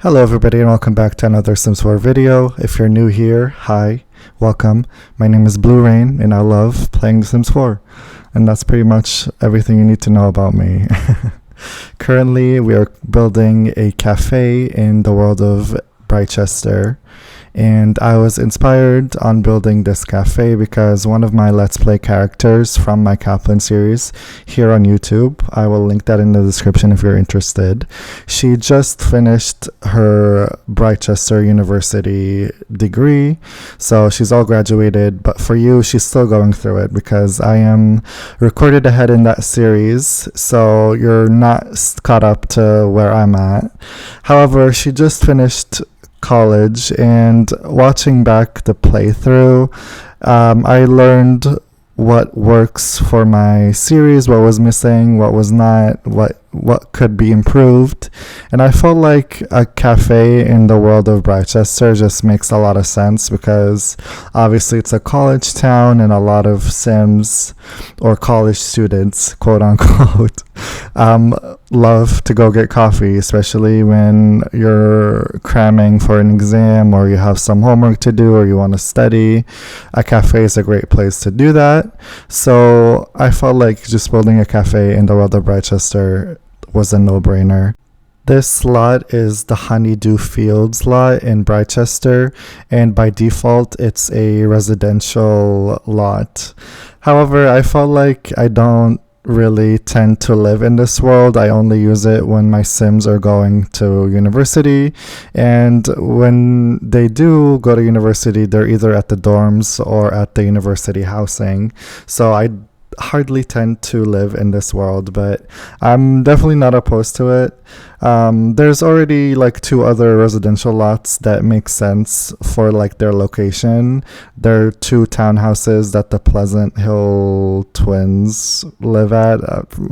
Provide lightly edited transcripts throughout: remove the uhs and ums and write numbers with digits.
Hello everybody and welcome back to another Sims 4 video. If you're new here, hi, welcome. My name is Blue Rain and I love playing The Sims 4. And that's pretty much everything you need to know about me. Currently, we are building a cafe in the world of Brichester. And I was inspired on building this cafe because one of my Let's Play characters from my Kaplan series here on YouTube, I will link that in the description if you're interested. She just finished her Brichester University degree, so she's all graduated, but for you, she's still going through it because I am recorded ahead in that series, so you're not caught up to where I'm at. However, she just finished college, and watching back the playthrough, I learned what works for my series, what was missing, what was not, what could be improved, and I felt like a cafe in the world of Brichester just makes a lot of sense because obviously it's a college town and a lot of Sims or college students, quote unquote, love to go get coffee, especially when you're cramming for an exam or you have some homework to do or you want to study. A cafe is a great place to do that. So I felt like just building a cafe in the world of Brichester was a no-brainer. This lot is the Honeydew Fields lot in Brichester, and by default it's a residential lot. However, I felt like I don't really tend to live in this world. I only use it when my Sims are going to university, and when they do go to university, they're either at the dorms or at the university housing. So I hardly tend to live in this world, but I'm definitely not opposed to it. There's already like two other residential lots that make sense for like their location. There are two townhouses that the Pleasant Hill twins live at.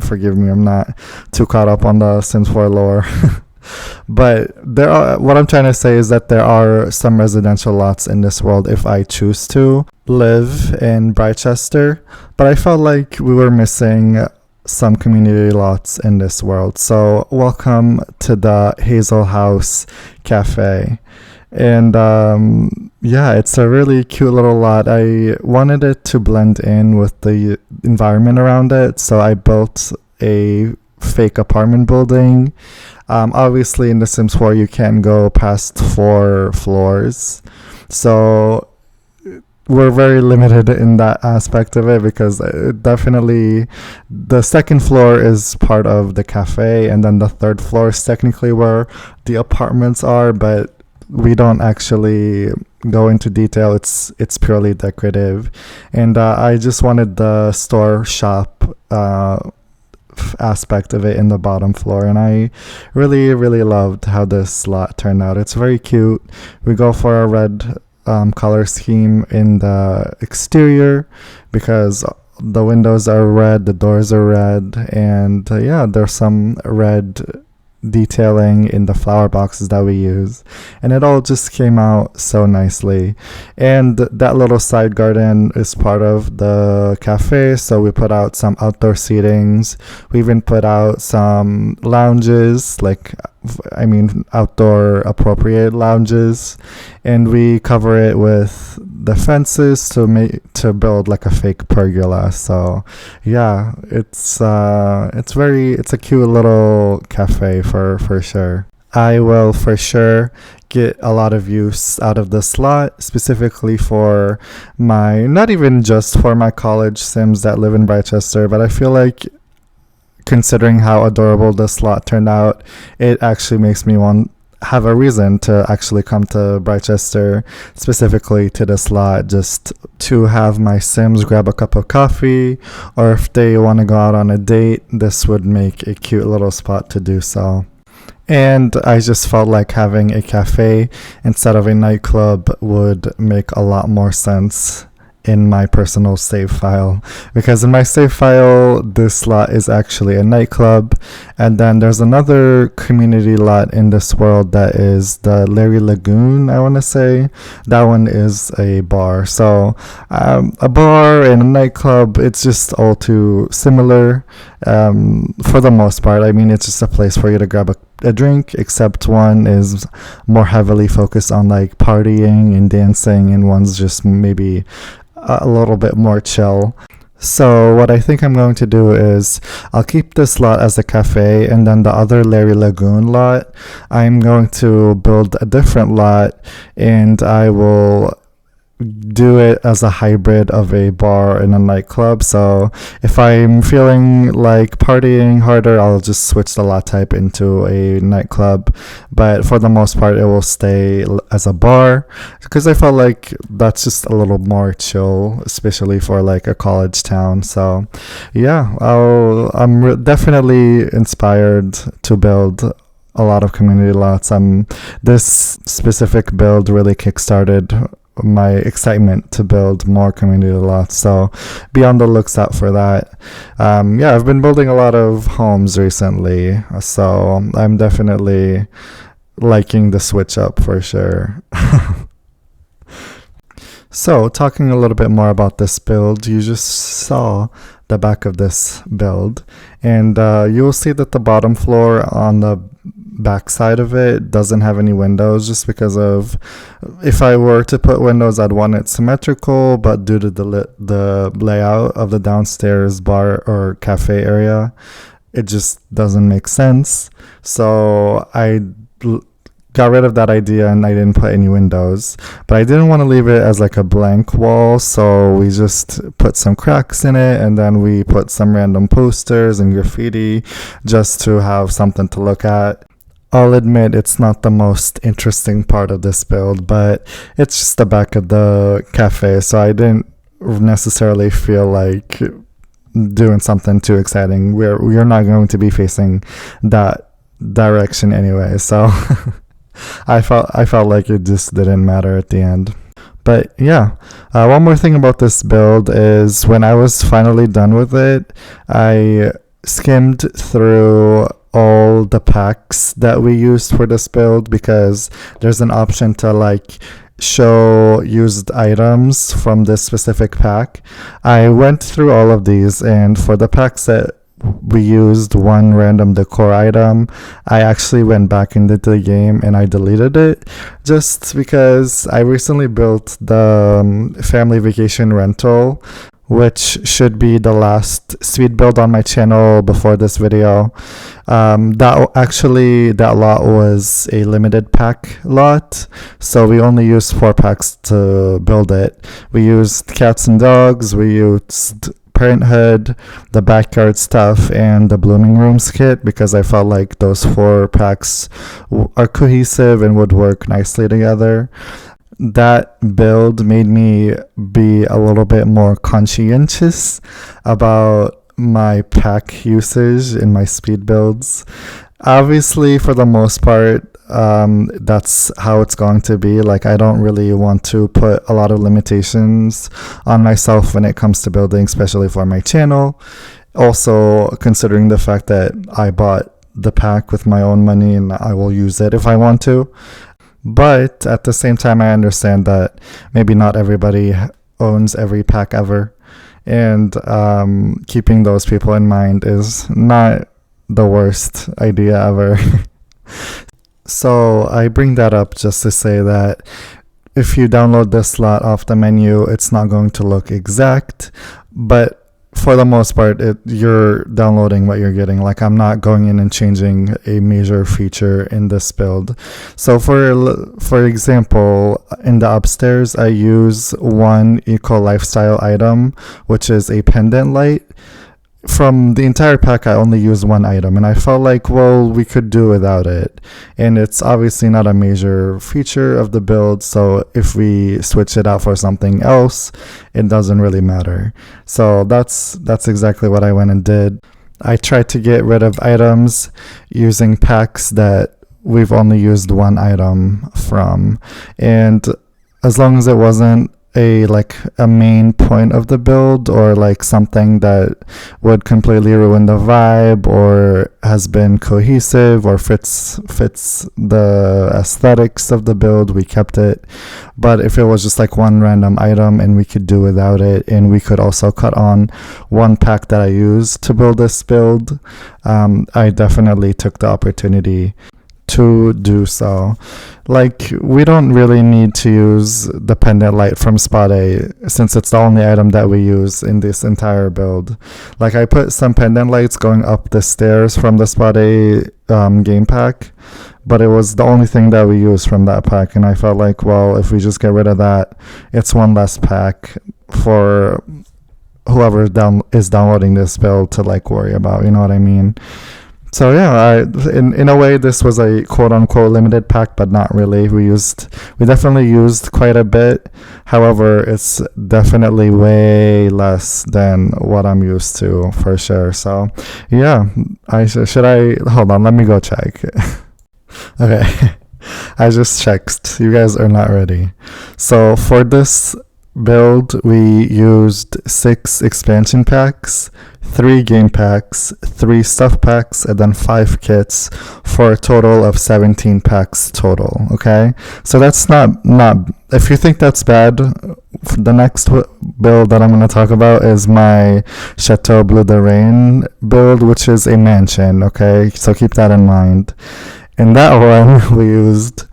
Forgive me, I'm not too caught up on the Sims 4 lore. But what I'm trying to say is that there are some residential lots in this world if I choose to live in Brichester, but I felt like we were missing some community lots in this world. So welcome to the Hazel House Café. And yeah, it's a really cute little lot. I wanted it to blend in with the environment around it, so I built a fake apartment building. Obviously in The Sims 4 you can't go past 4 floors, so we're very limited in that aspect of it because definitely the second floor is part of the cafe, and then the third floor is technically where the apartments are, but we don't actually go into detail. It's purely decorative, and I just wanted the store shop aspect of it in the bottom floor, and I really loved how this lot turned out. It's very cute. We go for a red color scheme in the exterior because the windows are red, the doors are red, and yeah, there's some red detailing in the flower boxes that we use, and it all just came out so nicely. And that little side garden is part of the cafe, so we put out some outdoor seatings. We even put out some lounges, outdoor appropriate lounges, and we cover it with the fences to build like a fake pergola. So yeah, it's a cute little cafe for sure. I will for sure get a lot of use out of this lot, specifically for not even just for my college Sims that live in Brichester, but I feel like considering how adorable this lot turned out, it actually makes me have a reason to actually come to Brichester, specifically to this lot, just to have my Sims grab a cup of coffee, or if they want to go out on a date, this would make a cute little spot to do so. And I just felt like having a cafe instead of a nightclub would make a lot more sense in my personal save file, because in my save file this lot is actually a nightclub, and then there's another community lot in this world that is the Larry Lagoon, I want to say. That one is a bar. So a bar and a nightclub, it's just all too similar for the most part. I mean, it's just a place for you to grab a a drink, except one is more heavily focused on like partying and dancing, and one's just maybe a little bit more chill. So what I think I'm going to do is I'll keep this lot as a cafe, and then the other Larry Lagoon lot, I'm going to build a different lot, and I will do it as a hybrid of a bar and a nightclub. So if I'm feeling like partying harder, I'll just switch the lot type into a nightclub, but for the most part it will stay as a bar, because I felt like that's just a little more chill, especially for like a college town. So yeah, I'm definitely inspired to build a lot of community lots. This specific build really kickstarted my excitement to build more community lots, so be on the lookout for that. Yeah, I've been building a lot of homes recently, so I'm definitely liking the switch up for sure. So talking a little bit more about this build, you just saw the back of this build, and you will see that the bottom floor on the back side of it doesn't have any windows, just because of, if I were to put windows, I'd want it symmetrical, but due to the layout of the downstairs bar or cafe area, it just doesn't make sense. So I got rid of that idea and I didn't put any windows, but I didn't want to leave it as like a blank wall, so we just put some cracks in it, and then we put some random posters and graffiti just to have something to look at. I'll admit it's not the most interesting part of this build, but it's just the back of the cafe, so I didn't necessarily feel like doing something too exciting. We're not going to be facing that direction anyway, so I felt like it just didn't matter at the end. But yeah, one more thing about this build is when I was finally done with it, I skimmed through all the packs that we used for this build, because there's an option to like show used items from this specific pack. I went through all of these, and for the packs that we used one random decor item, I actually went back into the game and I deleted it, just because I recently built the family vacation rental, which should be the last speed build on my channel before this video. That lot was a limited pack lot, so we only used 4 packs to build it. We used cats and dogs, we used parenthood, the backyard stuff, and the blooming rooms kit, because I felt like those 4 packs are cohesive and would work nicely together. That build made me be a little bit more conscientious about my pack usage in my speed builds. Obviously, for the most part, that's how it's going to be. Like, I don't really want to put a lot of limitations on myself when it comes to building, especially for my channel. Also, considering the fact that I bought the pack with my own money and I will use it if I want to. But at the same time, I understand that maybe not everybody owns every pack ever, and keeping those people in mind is not the worst idea ever. So I bring that up just to say that if you download this slot off the menu, it's not going to look exact, but for the most part, you're downloading what you're getting. Like, I'm not going in and changing a major feature in this build. So for example, in the upstairs, I use one eco lifestyle item, which is a pendant light. From the entire pack, I only used one item, and I felt like, well, we could do without it. And it's obviously not a major feature of the build, so if we switch it out for something else, it doesn't really matter. So that's exactly what I went and did. I tried to get rid of items using packs that we've only used one item from, and as long as it wasn't a main point of the build, or like something that would completely ruin the vibe or has been cohesive or fits the aesthetics of the build, we kept it. But if it was just like one random item and we could do without it, and we could also cut on one pack that I used to build this build, I definitely took the opportunity to do so. Like, we don't really need to use the pendant light from spot A, since it's the only item that we use in this entire build. Like, I put some pendant lights going up the stairs from the spot A game pack, but it was the only thing that we used from that pack, and I felt like, well, if we just get rid of that, it's one less pack for whoever is downloading this build to like worry about, you know what I mean? So yeah, in a way, this was a quote-unquote limited pack, but not really. We definitely used quite a bit. However, it's definitely way less than what I'm used to, for sure. So yeah, should I hold on? Let me go check. Okay, I just checked. You guys are not ready. So for this build, we used 6 expansion packs, 3 game packs, 3 stuff packs, and then 5 kits, for a total of 17 packs total. Okay, so that's not if you think that's bad, the next build that I'm going to talk about is my Chateau Bleu de Rain build, which is a mansion. Okay, so keep that in mind. In that one, we used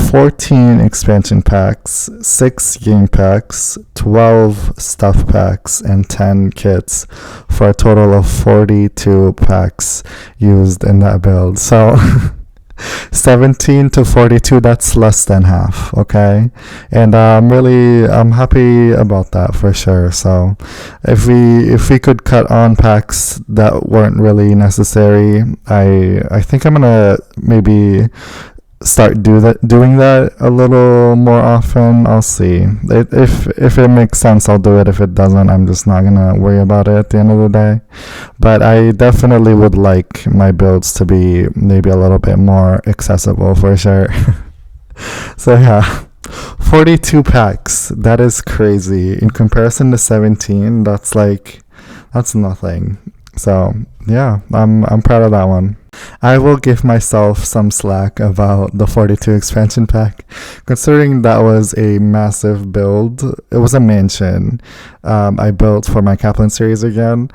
14 expansion packs, 6 game packs, 12 stuff packs, and 10 kits, for a total of 42 packs used in that build. So 17 to 42, that's less than half. Okay, and I'm happy about that, for sure. So if we could cut on packs that weren't really necessary, I think I'm gonna maybe start doing that a little more often. I'll see. If it makes sense, I'll do it. If it doesn't, I'm just not gonna worry about it at the end of the day. But I definitely would like my builds to be maybe a little bit more accessible, for sure. So yeah, 42 packs, that is crazy. In comparison to 17, that's nothing. So yeah, I'm proud of that one. I will give myself some slack about the 42 expansion pack, considering that was a massive build. It was a mansion I built for my Kaplan series again.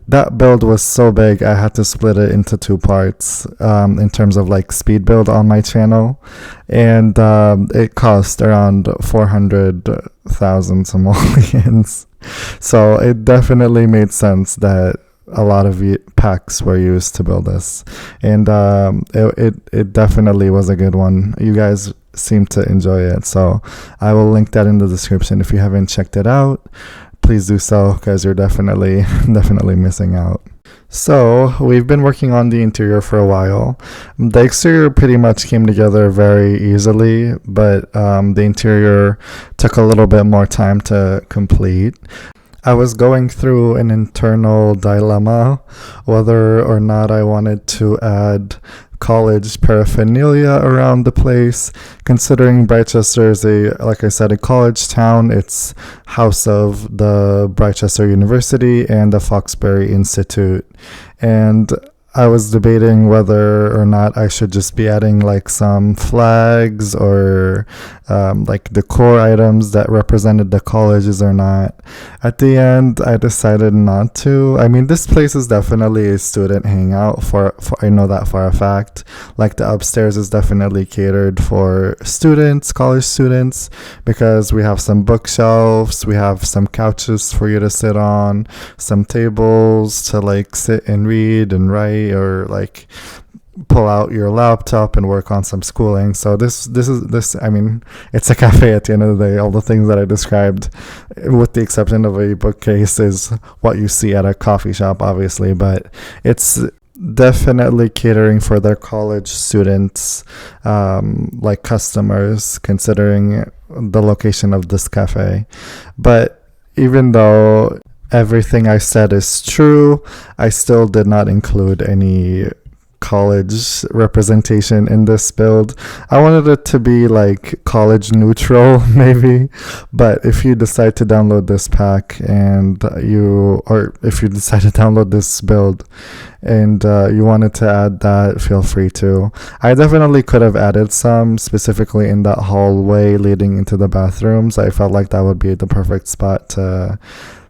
That build was so big, I had to split it into 2 parts in terms of like speed build on my channel, and it cost around 400,000 simoleons. So it definitely made sense that a lot of packs were used to build this, and it definitely was a good one. You guys seem to enjoy it, so I will link that in the description. If you haven't checked it out, please do so, because you're definitely missing out. So we've been working on the interior for a while. The exterior pretty much came together very easily, but the interior took a little bit more time to complete. I was going through an internal dilemma whether or not I wanted to add college paraphernalia around the place, considering Brichester is like I said, a college town. It's house of the Brichester University and the Foxbury Institute, and I was debating whether or not I should just be adding like some flags or like decor items that represented the colleges or not. At the end, I decided not to. I mean, this place is definitely a student hangout for I know that for a fact. Like, the upstairs is definitely catered for students, college students, because we have some bookshelves, we have some couches for you to sit on, some tables to like sit and read and write, or like pull out your laptop and work on some schooling. So this I mean, it's a cafe at the end of the day. All the things that I described, with the exception of a bookcase, is what you see at a coffee shop, obviously, but it's definitely catering for their college students, like customers, considering the location of this cafe. But even though everything I said is true, I still did not include any college representation in this build. I wanted it to be like college neutral maybe, but if you decide to download this pack and if you decide to download this build and you wanted to add that, feel free to. I definitely could have added some specifically in that hallway leading into the bathrooms. I felt like that would be the perfect spot to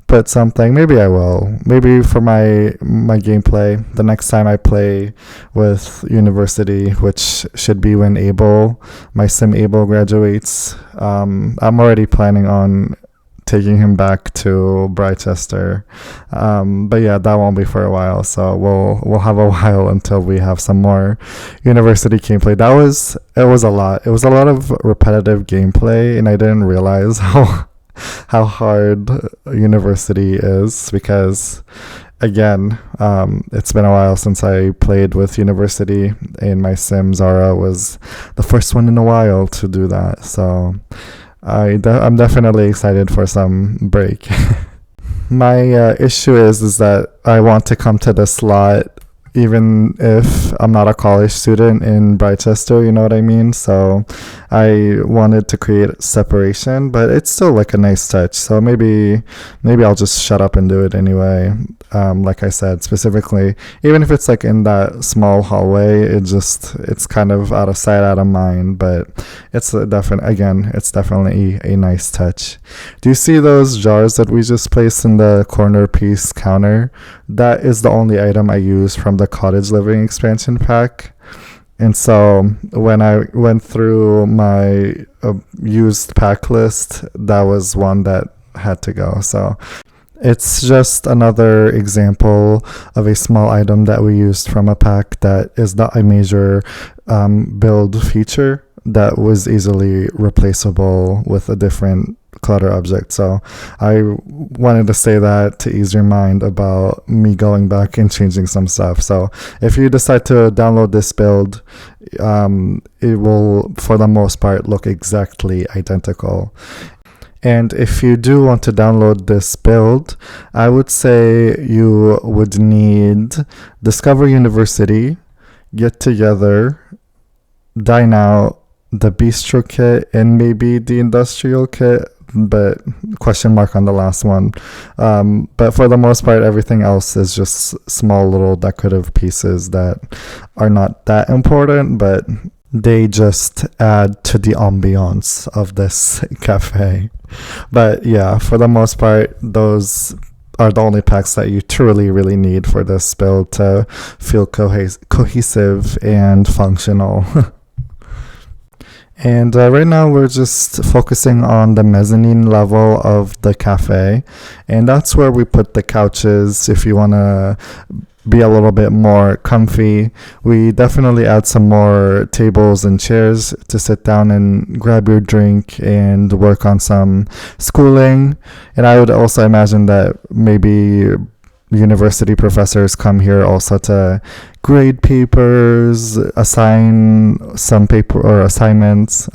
put something. Maybe I will. Maybe for my gameplay, the next time I play with university, which should be when my sim Abel graduates. I'm already planning on taking him back to Brichester. But yeah, that won't be for a while. So we'll have a while until we have some more university gameplay. It was a lot. It was a lot of repetitive gameplay, and I didn't realize how hard university is, because again, it's been a while since I played with university, and my sim Zara was the first one in a while to do that. So I'm definitely excited for some break. My issue is that I want to come to the slot even if I'm not a college student in Brichester, you know what I mean? So I wanted to create separation, but it's still like a nice touch. So maybe I'll just shut up and do it anyway. Like I said, specifically, even if it's like in that small hallway, it's kind of out of sight, out of mind, but it's definitely a nice touch. Do you see those jars that we just placed in the corner piece counter? That is the only item I use from the cottage living expansion pack. And so when I went through my used pack list, that was one that had to go. So it's just another example of a small item that we used from a pack that is not a major build feature that was easily replaceable with a different clutter object. So I wanted to say that to ease your mind about me going back and changing some stuff. So if you decide to download this build, it will for the most part look exactly identical. And if you do want to download this build, I would say you would need Discover University, Get Together, Dine Out, the Bistro Kit, and maybe the Industrial Kit, but question mark on the last one. But for the most part, everything else is just small little decorative pieces that are not that important, but they just add to the ambiance of this cafe. But yeah, for the most part, those are the only packs that you truly really need for this build to feel cohesive and functional. And right now we're just focusing on the mezzanine level of the cafe, and that's where we put the couches if you want to be a little bit more comfy. We definitely add some more tables and chairs to sit down and grab your drink and work on some schooling. And I would also imagine that maybe university professors come here also to grade papers, assign some assignments,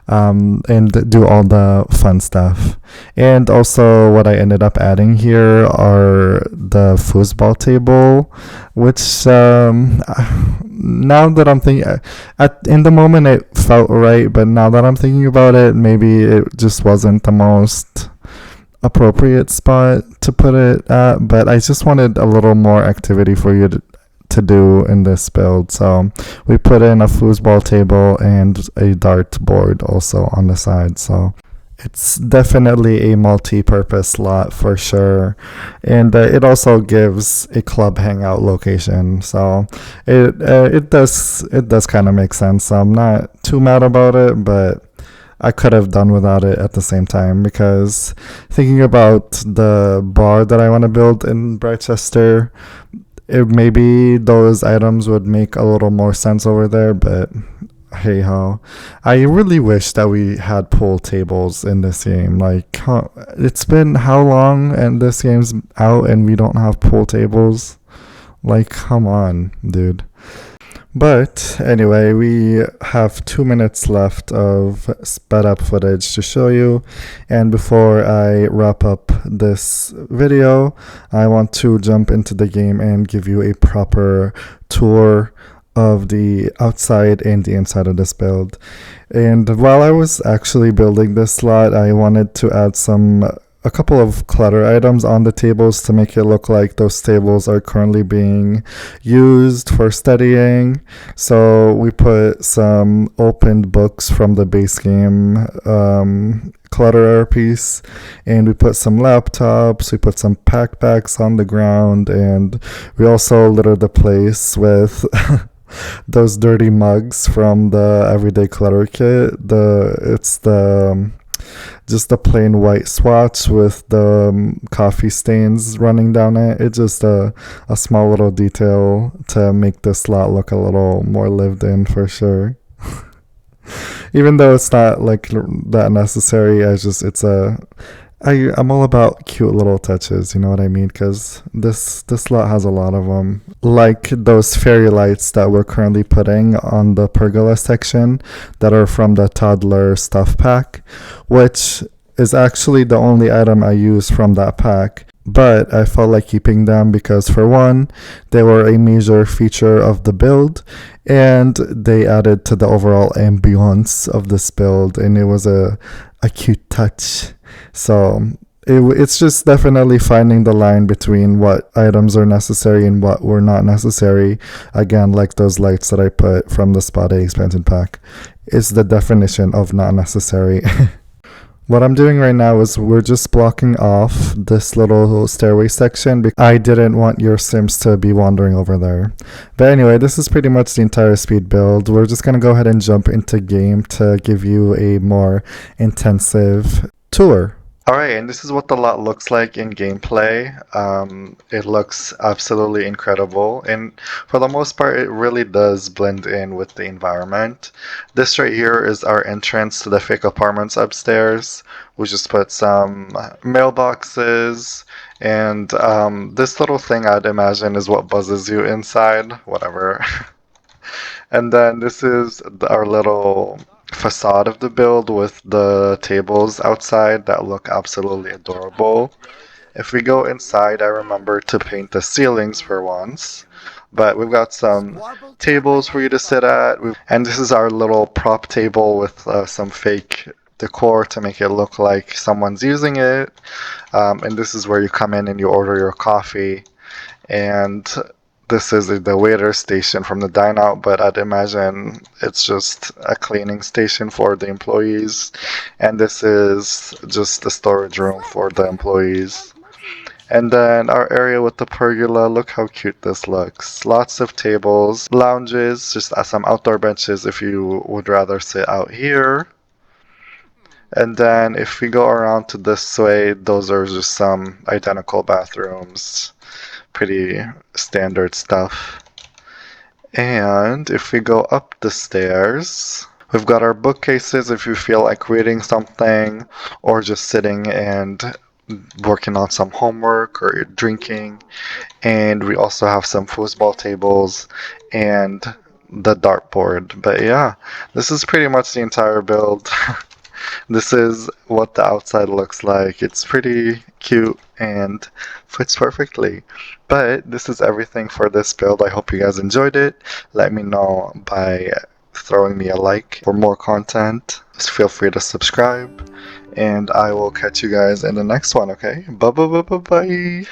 and do all the fun stuff. And also what I ended up adding here are the foosball table, which now that I'm thinking, in the moment it felt right, but now that I'm thinking about it, maybe it just wasn't the most appropriate spot to put it at, but I just wanted a little more activity for you to do in this build. So we put in a foosball table and a dart board also on the side. So it's definitely a multi-purpose slot for sure, and it also gives a club hangout location. So it does kind of make sense. So I'm not too mad about it, but I could have done without it at the same time, because thinking about the bar that I want to build in Brichester, maybe those items would make a little more sense over there, but hey ho. I really wish that we had pool tables in this game. Like, it's been how long and this game's out and we don't have pool tables? Like, come on, dude. But anyway, we have 2 minutes left of sped up footage to show you. And before I wrap up this video, I want to jump into the game and give you a proper tour of the outside and the inside of this build. And while I was actually building this slot, I wanted to add a couple of clutter items on the tables to make it look like those tables are currently being used for studying. So we put some opened books from the base game clutter piece, and we put some laptops, we put some backpacks on the ground, and we also littered the place with those dirty mugs from the everyday clutter kit. It's just a plain white swatch with the coffee stains running down it. It's just a small little detail to make this slot look a little more lived in for sure. Even though it's not like that necessary, I'm all about cute little touches, you know what I mean? Because this lot has a lot of them. Like those fairy lights that we're currently putting on the pergola section that are from the toddler stuff pack, which is actually the only item I use from that pack. But I felt like keeping them because, for one, they were a major feature of the build, and they added to the overall ambiance of this build, and it was a cute touch. So it's just definitely finding the line between what items are necessary and what were not necessary. Again, like those lights that I put from the Spa Day expansion pack. It's the definition of not necessary. What I'm doing right now is we're just blocking off this little stairway section because I didn't want your Sims to be wandering over there. But anyway, this is pretty much the entire speed build. We're just going to go ahead and jump into game to give you a more intensive tour. Alright, and this is what the lot looks like in gameplay. It looks absolutely incredible, and for the most part it really does blend in with the environment. This right here is our entrance to the fake apartments upstairs. We just put some mailboxes, and this little thing I'd imagine is what buzzes you inside, whatever. And then this is our little facade of the build with the tables outside that look absolutely adorable. If we go inside, I remember to paint the ceilings for once. But we've got some tables for you to sit at. And this is our little prop table with some fake decor to make it look like someone's using it. And this is where you come in and you order your coffee. And this is the waiter station from the dine out, but I'd imagine it's just a cleaning station for the employees. And this is just the storage room for the employees. And then our area with the pergola, look how cute this looks. Lots of tables, lounges, just some outdoor benches if you would rather sit out here. And then if we go around to this way, those are just some identical bathrooms. Pretty standard stuff. And if we go up the stairs, we've got our bookcases if you feel like reading something or just sitting and working on some homework or drinking. And we also have some foosball tables and the dartboard. But yeah, this is pretty much the entire build. This is what the outside looks like. It's pretty cute and fits perfectly. But this is everything for this build. I hope you guys enjoyed it. Let me know by throwing me a like. For more content, just feel free to subscribe. And I will catch you guys in the next one, okay? Bye bye bye bye bye.